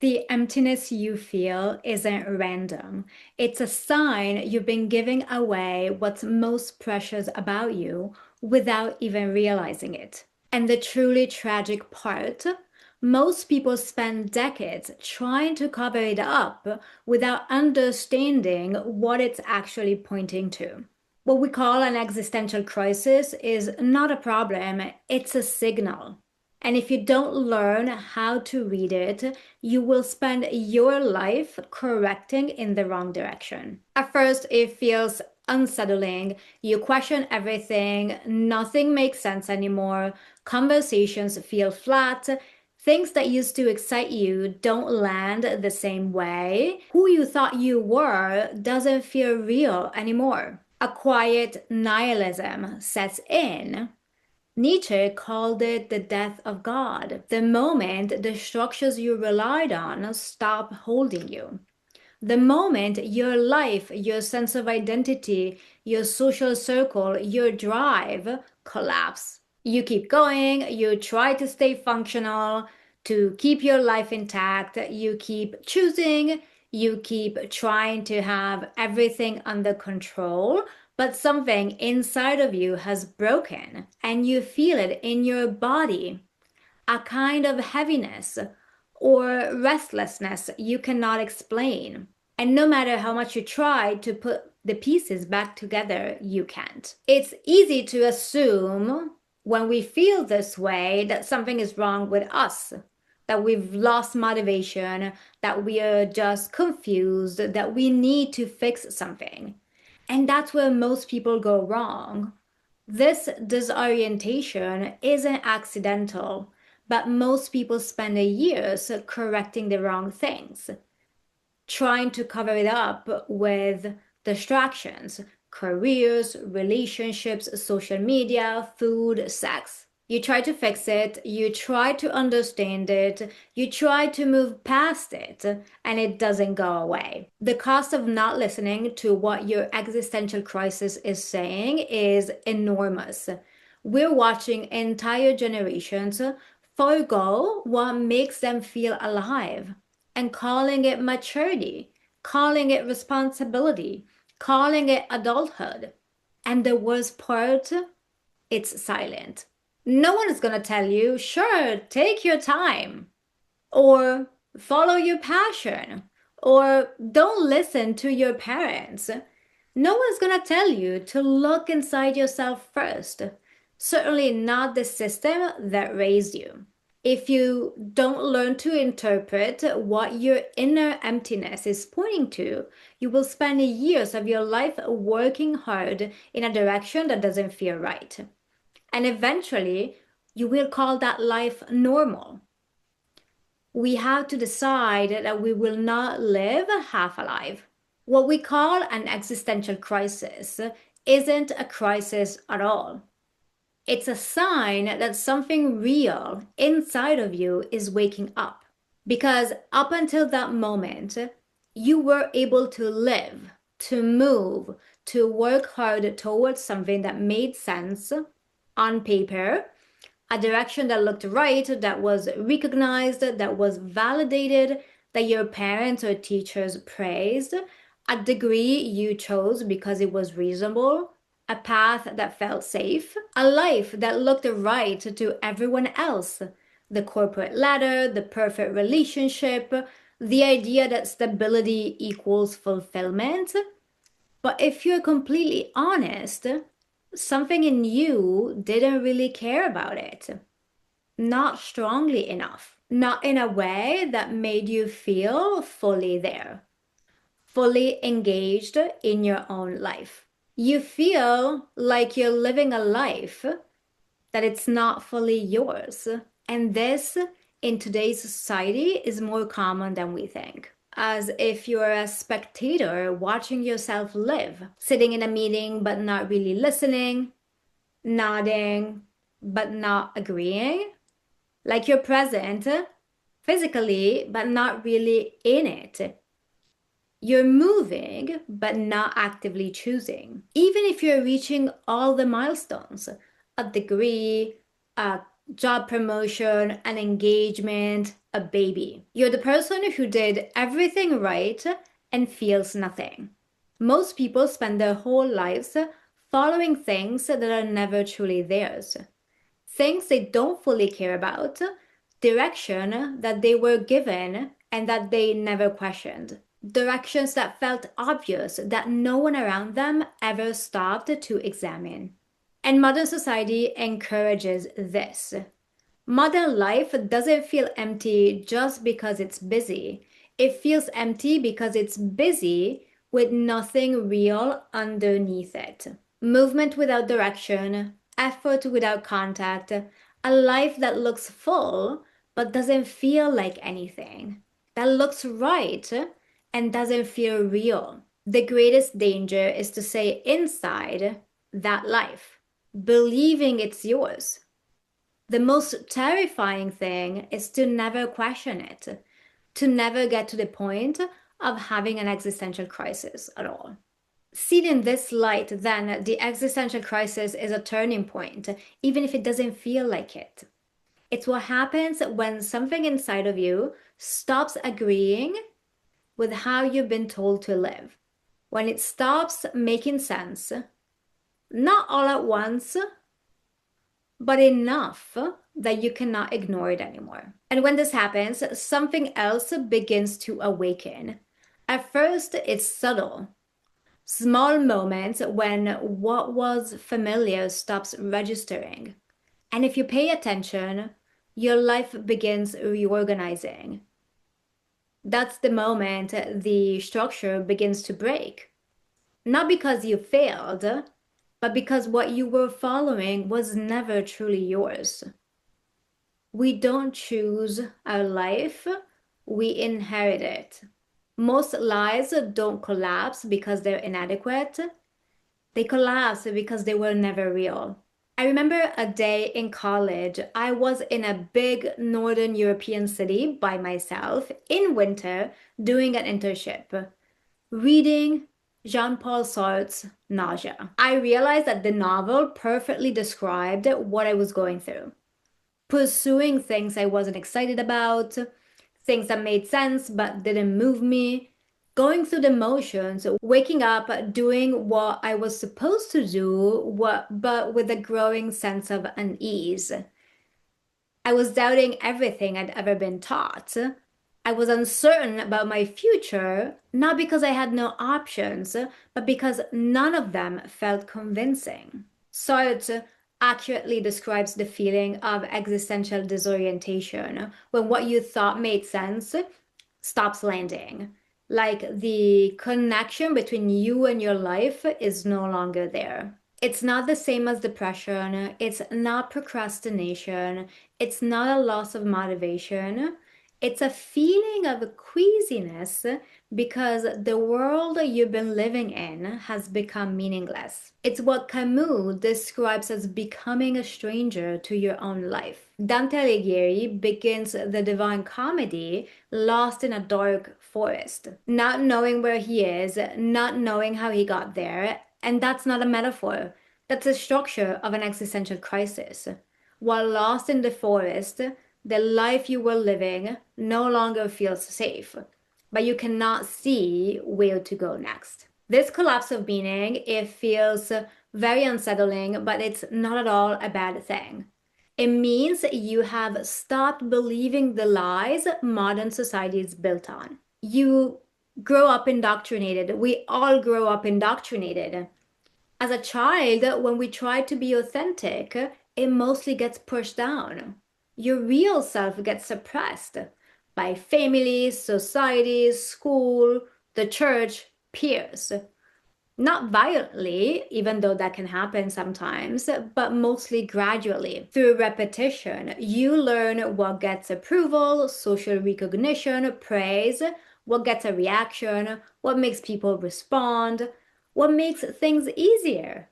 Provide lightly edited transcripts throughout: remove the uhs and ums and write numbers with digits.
The emptiness you feel isn't random. It's a sign you've been giving away what's most precious about you without even realizing it. And the truly tragic part, most people spend decades trying to cover it up without understanding what it's actually pointing to. What we call an existential crisis is not a problem, it's a signal. And if you don't learn how to read it, you will spend your life correcting in the wrong direction. At first, it feels unsettling. You question everything, nothing makes sense anymore, conversations feel flat. Things that used to excite you don't land the same way. Who you thought you were doesn't feel real anymore. A quiet nihilism sets in. Nietzsche called it the death of God. The moment the structures you relied on stop holding you. The moment your life, your sense of identity, your social circle, your drive collapse. You keep going, you try to stay functional, to keep your life intact, you keep choosing, you keep trying to have everything under control, but something inside of you has broken and you feel it in your body, a kind of heaviness or restlessness you cannot explain. And no matter how much you try to put the pieces back together, you can't. It's easy to assume when we feel this way that something is wrong with us, that we've lost motivation, that we are just confused, that we need to fix something. And that's where most people go wrong. This disorientation isn't accidental, but most people spend years correcting the wrong things, trying to cover it up with distractions, careers, relationships, social media, food, sex. You try to fix it, you try to understand it, you try to move past it, and it doesn't go away. The cost of not listening to what your existential crisis is saying is enormous. We're watching entire generations forego what makes them feel alive and calling it maturity, calling it responsibility, calling it adulthood. And the worst part, it's silent. No one is going to tell you, sure, take your time, or follow your passion, or don't listen to your parents. No one's going to tell you to look inside yourself first. Certainly not the system that raised you. If you don't learn to interpret what your inner emptiness is pointing to, you will spend years of your life working hard in a direction that doesn't feel right. And eventually, you will call that life normal. We have to decide that we will not live half alive. What we call an existential crisis isn't a crisis at all. It's a sign that something real inside of you is waking up. Because up until that moment, you were able to live, to move, to work hard towards something that made sense on paper, a direction that looked right, that was recognized, that was validated, that your parents or teachers praised, a degree you chose because it was reasonable, a path that felt safe, a life that looked right to everyone else. The corporate ladder, the perfect relationship, the idea that stability equals fulfillment. But if you're completely honest, something in you didn't really care about it. Not strongly enough. Not in a way that made you feel fully there, fully engaged in your own life. You feel like you're living a life that it's not fully yours. And this, in today's society, is more common than we think. As if you're a spectator watching yourself live, sitting in a meeting but not really listening, nodding but not agreeing, like you're present physically but not really in it. You're moving, but not actively choosing. Even if you're reaching all the milestones, a degree, a job promotion, an engagement, a baby. You're the person who did everything right and feels nothing. Most people spend their whole lives following things that are never truly theirs. Things they don't fully care about, direction that they were given and that they never questioned. Directions that felt obvious that no one around them ever stopped to examine. And modern society encourages this. Modern life doesn't feel empty just because it's busy. It feels empty because it's busy with nothing real underneath it. Movement without direction, effort without contact, a life that looks full but doesn't feel like anything, that looks right and doesn't feel real. The greatest danger is to stay inside that life, believing it's yours. The most terrifying thing is to never question it, to never get to the point of having an existential crisis at all. Seen in this light, then, the existential crisis is a turning point, even if it doesn't feel like it. It's what happens when something inside of you stops agreeing with how you've been told to live, when it stops making sense, not all at once, but enough that you cannot ignore it anymore. And when this happens, something else begins to awaken. At first, it's subtle. Small moments when what was familiar stops registering. And if you pay attention, your life begins reorganizing. That's the moment the structure begins to break. Not because you failed, but because what you were following was never truly yours. We don't choose our life, we inherit it. Most lives don't collapse because they're inadequate. They collapse because they were never real. I remember a day in college, I was in a big Northern European city by myself in winter doing an internship, reading Jean-Paul Sartre's Nausea. I realized that the novel perfectly described what I was going through. Pursuing things I wasn't excited about, things that made sense but didn't move me, going through the motions, waking up, doing what I was supposed to do, but with a growing sense of unease. I was doubting everything I'd ever been taught. I was uncertain about my future, not because I had no options, but because none of them felt convincing. Sartre accurately describes the feeling of existential disorientation when what you thought made sense stops landing. Like the connection between you and your life is no longer there. It's not the same as depression. It's not procrastination. It's not a loss of motivation. It's a feeling of queasiness because the world you've been living in has become meaningless. It's what Camus describes as becoming a stranger to your own life. Dante Alighieri begins the Divine Comedy lost in a dark forest, not knowing where he is, not knowing how he got there, and that's not a metaphor. That's a structure of an existential crisis. While lost in the forest, the life you were living no longer feels safe, but you cannot see where to go next. This collapse of meaning, it feels very unsettling, but it's not at all a bad thing. It means you have stopped believing the lies modern society is built on. You grow up indoctrinated. We all grow up indoctrinated. As a child, when we try to be authentic, it mostly gets pushed down. Your real self gets suppressed by family, society, school, the church, peers. Not violently, even though that can happen sometimes, but mostly gradually. Through repetition, you learn what gets approval, social recognition, praise, what gets a reaction, what makes people respond, what makes things easier.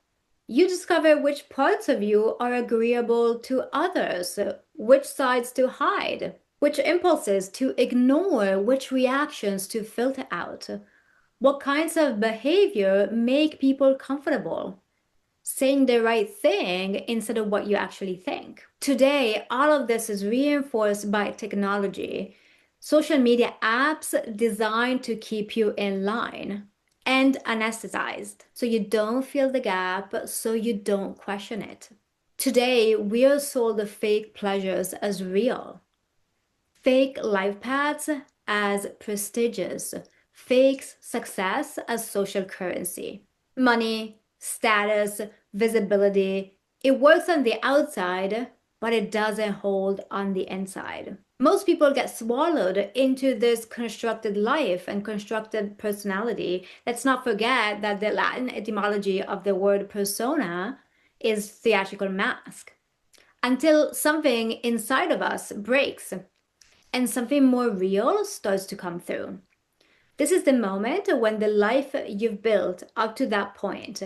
You discover which parts of you are agreeable to others, which sides to hide, which impulses to ignore, which reactions to filter out. What kinds of behavior make people comfortable? saying the right thing instead of what you actually think. Today, all of this is reinforced by technology. Social media apps designed to keep you in line and anesthetized so you don't feel the gap, so you don't question it. Today, we are sold the fake pleasures as real, fake life paths as prestigious, fake success as social currency. Money, status, visibility, it works on the outside, but it doesn't hold on the inside. Most people get swallowed into this constructed life and constructed personality. Let's not forget that the Latin etymology of the word persona is theatrical mask. Until something inside of us breaks and something more real starts to come through. This is the moment when the life you've built up to that point,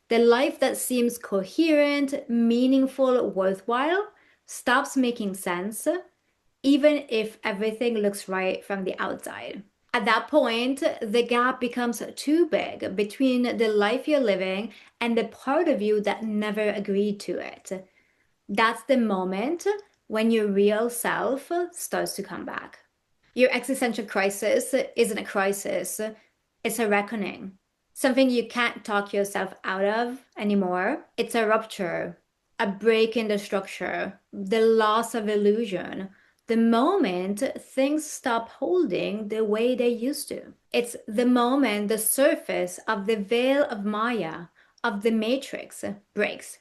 the life that seems coherent, meaningful, worthwhile, stops making sense, even if everything looks right from the outside. At that point, the gap becomes too big between the life you're living and the part of you that never agreed to it. That's the moment when your real self starts to come back. Your existential crisis isn't a crisis, it's a reckoning. Something you can't talk yourself out of anymore. It's a rupture, a break in the structure, the loss of illusion. The moment things stop holding the way they used to. It's the moment the surface of the veil of Maya, of the matrix, breaks.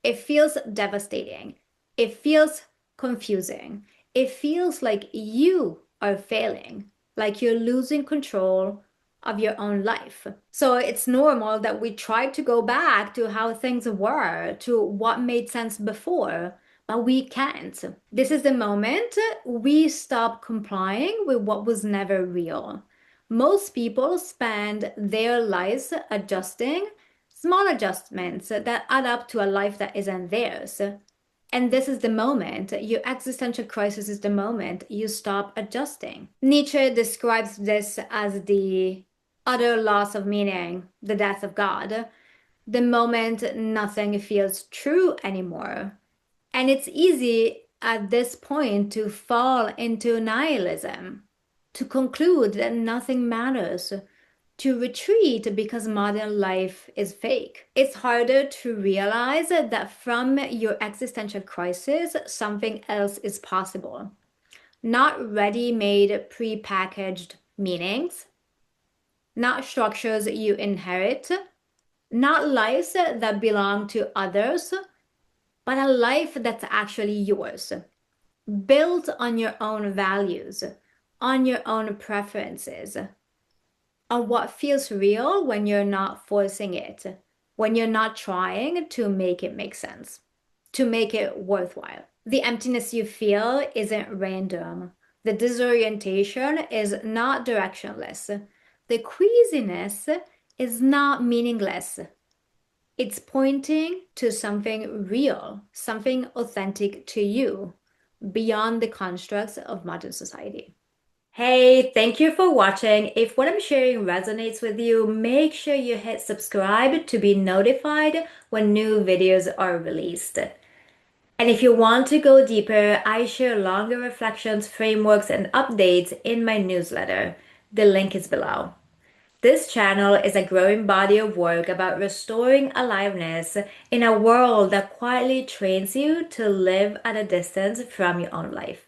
It feels devastating. It feels confusing. It feels like you are failing, like you're losing control of your own life. So it's normal that we try to go back to how things were, to what made sense before, but we can't. This is the moment we stop complying with what was never real. Most people spend their lives adjusting small adjustments that add up to a life that isn't theirs. And this is the moment, your existential crisis is the moment you stop adjusting. Nietzsche describes this as the utter loss of meaning, the death of God, the moment nothing feels true anymore. And it's easy at this point to fall into nihilism, to conclude that nothing matters, to retreat because modern life is fake. It's harder to realize that from your existential crisis, something else is possible. Not ready-made, pre-packaged meanings, not structures you inherit, not lives that belong to others, but a life that's actually yours, built on your own values, on your own preferences, on what feels real when you're not forcing it, when you're not trying to make it make sense, to make it worthwhile. The emptiness you feel isn't random. The disorientation is not directionless. The queasiness is not meaningless. It's pointing to something real, something authentic to you, beyond the constructs of modern society. Hey, thank you for watching. If what I'm sharing resonates with you, make sure you hit subscribe to be notified when new videos are released. And if you want to go deeper, I share longer reflections, frameworks, and updates in my newsletter. The link is below. This channel is a growing body of work about restoring aliveness in a world that quietly trains you to live at a distance from your own life.